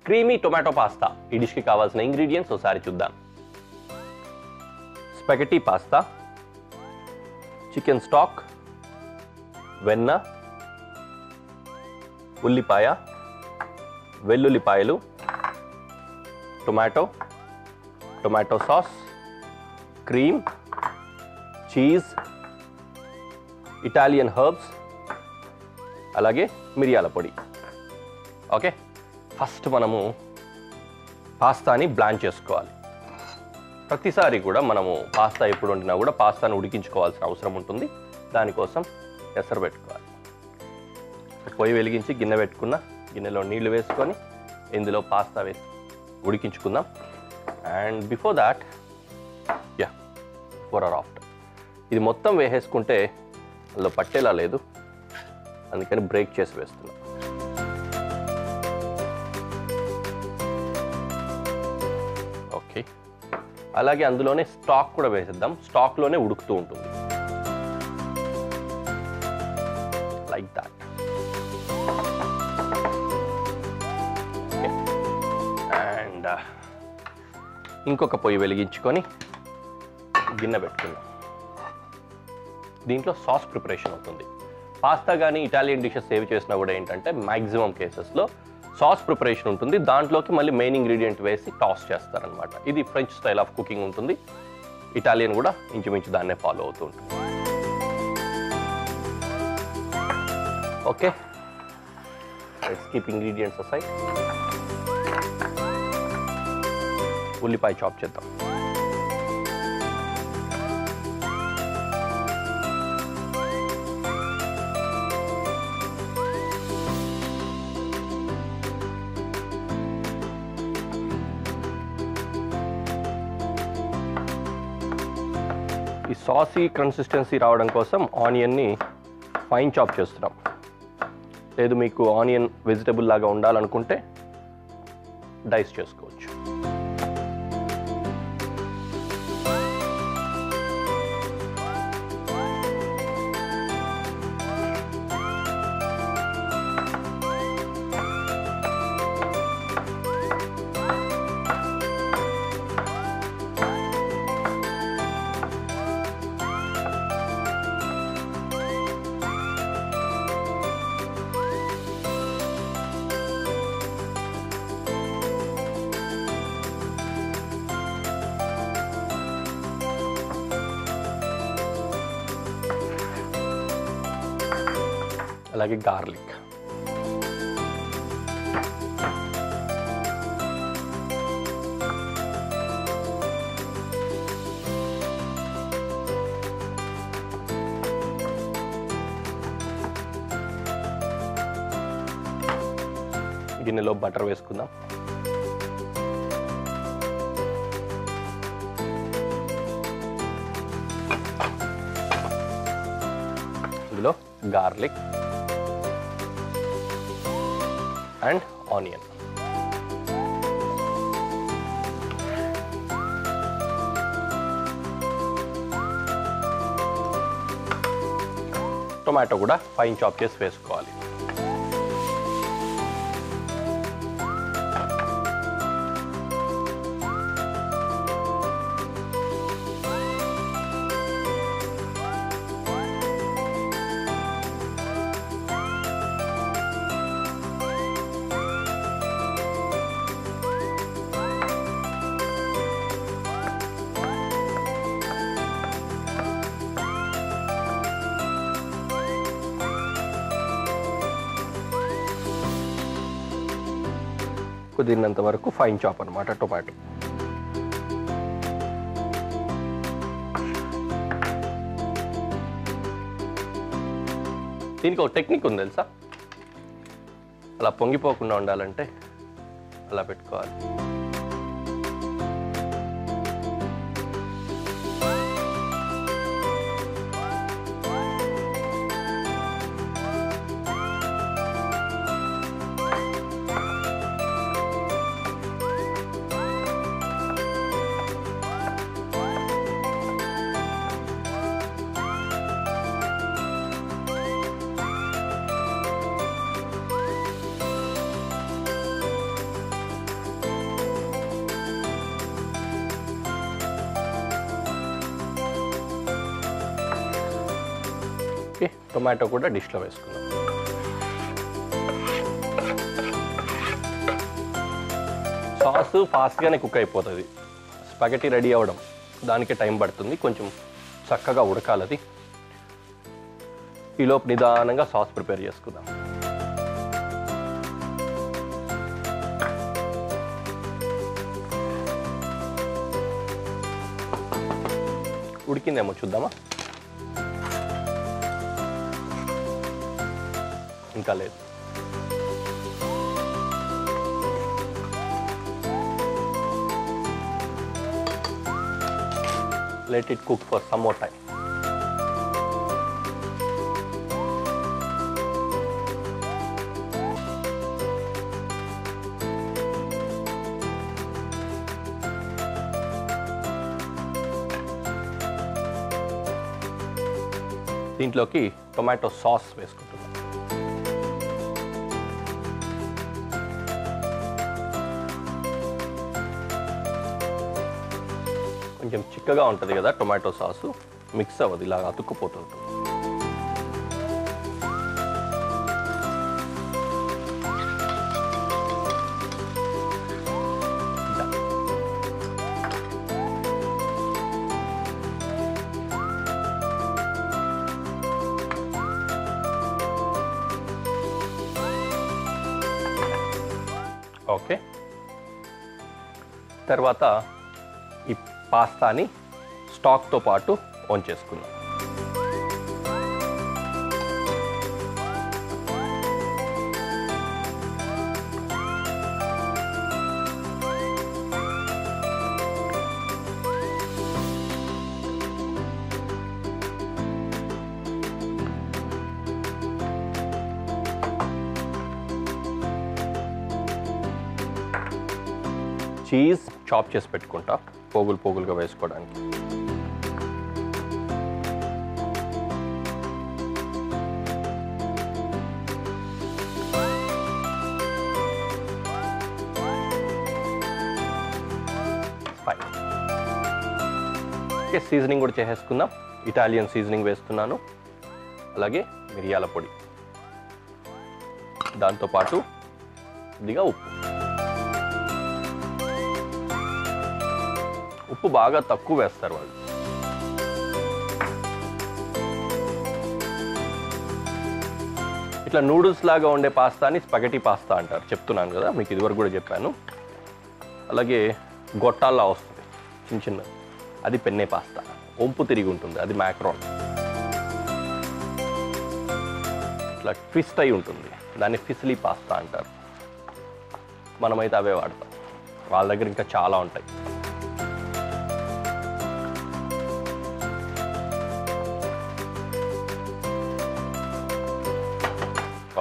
Creamy tomato pasta. ఈ డిష్కి కావాల్సిన ingredients ఒకసారి చూద్దాం. స్పాగెటీ పాస్తా, చికెన్ స్టాక్, వెన్న, ఉల్లిపాయ, వెల్లుల్లిపాయలు, tomato sauce, cream, cheese, Italian herbs, అలాగే మిరియాల పొడి. ఓకే, ఫస్ట్ మనము పాస్తాని బ్లాంచ్ చేసుకోవాలి. ప్రతిసారి కూడా మనము పాస్తా ఎప్పుడు వండినా కూడా పాస్తాను ఉడికించుకోవాల్సిన అవసరం ఉంటుంది. దానికోసం ఎసరు పెట్టుకోవాలి. పొయ్యి వెలిగించి గిన్నె పెట్టుకున్న గిన్నెలో నీళ్లు వేసుకొని ఇందులో పాస్తా వేసి ఉడికించుకుందాం. And before that before or after ఇది మొత్తం వేసేసుకుంటే అందులో పట్టేలా లేదు, అందుకని బ్రేక్ చేసి వేస్తున్నాం. ఓకే, అలాగే అందులోనే స్టాక్ కూడా వేసేద్దాం. స్టాక్లోనే ఉడుకుతూ ఉంటుంది. Like that. అండ్ ఇంకొక పొయ్యి వెలిగించుకొని గిన్నె పెట్టుకుందాం. దీంట్లో సాస్ ప్రిపరేషన్ అవుతుంది. పాస్తా కానీ ఇటాలియన్ డిషెస్ సేవ్ చేసినా కూడా ఏంటంటే మ్యాక్సిమం కేసెస్లో సాస్ ప్రిపరేషన్ ఉంటుంది. దాంట్లోకి మళ్ళీ మెయిన్ ఇంగ్రీడియంట్ వేసి టాస్ చేస్తారనమాట. ఇది ఫ్రెంచ్ స్టైల్ ఆఫ్ కుకింగ్ ఉంటుంది. ఇటాలియన్ కూడా ఇంచుమించు దాన్నే ఫాలో అవుతూ ఉంటుంది. Okay, let's keep ingredients aside. ఉల్లిపాయ చాప్ చేద్దాం. ఈ సాసీ కన్సిస్టెన్సీ రావడం కోసం ఆనియన్ని ఫైన్ చాప్ చేస్తున్నాం. లేదు మీకు ఆనియన్ వెజిటబుల్ లాగా ఉండాలనుకుంటే డైస్ చేసుకోవచ్చు. అలాగే గార్లిక్. గిన్నెలో బటర్ వేసుకుందాం. ఇందులో గార్లిక్ అండ్ ఆనియన్. టొమాటో కూడా ఫైన్ చాప్ చేసి వేసుకోవాలి. కుదిరినంత వరకు ఫైన్ చాప్ అనమాట టొమాటో. దీనికి ఒక టెక్నిక్ ఉంది తెలుసా? అలా పొంగిపోకుండా ఉండాలంటే అలా పెట్టుకోవాలి. టొమాటో కూడా డిష్లో వేసుకుందాం. సాస్ ఫాస్ట్గానే కుక్ అయిపోతుంది. స్పగెటీ రెడీ అవ్వడం దానికి టైం పడుతుంది, కొంచెం చక్కగా ఉడకాలి అది. ఈలోపు నిదానంగా సాస్ ప్రిపేర్ చేసుకుందాం. ఉడికిందేమో చూద్దామా? ఇంకా లేదు. Let it cook for some more time. దీంట్లోకి టొమాటో సాస్ వేసుకుంటున్నాం. కొంచెం చిక్కగా ఉంటుంది కదా టొమాటో సాసు, మిక్స్ అవ్వదు, ఇలాగ అతుక్కుపోతుంటుంది. ఓకే, తర్వాత ఈ పాస్తాని స్టాక్తో పాటు ఆన్ చేసుకుందాం. చీజ్ చాప్ చేసి పెట్టుకుంటా పోగులు పోగులుగా వేసుకోవడానికి. ఫైన్. ఓకే, సీజనింగ్ కూడా చేసేసుకుందాం. ఇటాలియన్ సీజనింగ్ వేస్తున్నాను, అలాగే మిరియాల పొడి, దాంతోపాటు కొద్దిగా ఉప్పు. ఉప్పు బాగా తక్కువ వేస్తారు వాళ్ళు. ఇట్లా నూడిల్స్ లాగా ఉండే పాస్తాని స్పగెటీ పాస్తా అంటారు, చెప్తున్నాను కదా మీకు, ఇదివరకు కూడా చెప్పాను. అలాగే గొట్టాల్లా వస్తుంది చిన్న చిన్న, అది పెన్నే పాస్తా. వంపు తిరిగి ఉంటుంది, అది మ్యాక్రోన్. ఇట్లా ట్విస్ట్ అయి ఉంటుంది, దాన్ని ఫిసిలీ పాస్తా అంటారు. మనమైతే అవే వాడతాం, వాళ్ళ దగ్గర ఇంకా చాలా ఉంటాయి.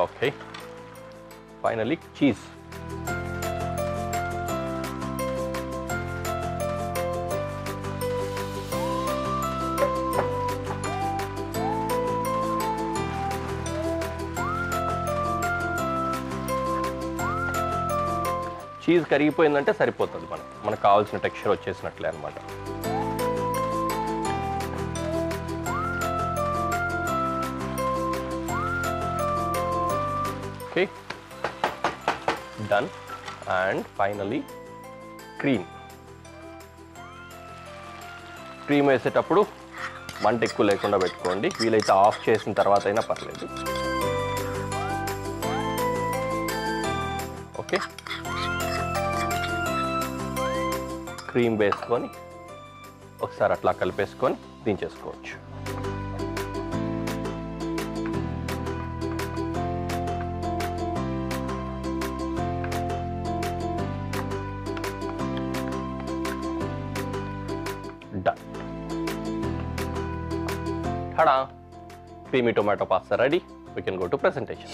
Okay, finally cheese. చీజ్ కరిగిపోయిందంటే సరిపోతుంది, మనకు కావాల్సిన టెక్స్చర్ వచ్చేసినట్లే అన్నమాట. Okay, done. And finally cream. Cream వేసేటప్పుడు మంట ఎక్కువ లేకుండా పెట్టుకోండి, వీలైతే ఆఫ్ చేసిన తర్వాత అయినా పర్లేదు. ఓకే, క్రీమ్ వేసుకొని ఒకసారి అట్లా కలిపేసుకొని దించేసుకోవచ్చు. Done. Ta-da! Creamy tomato pasta ready. We can go to presentation.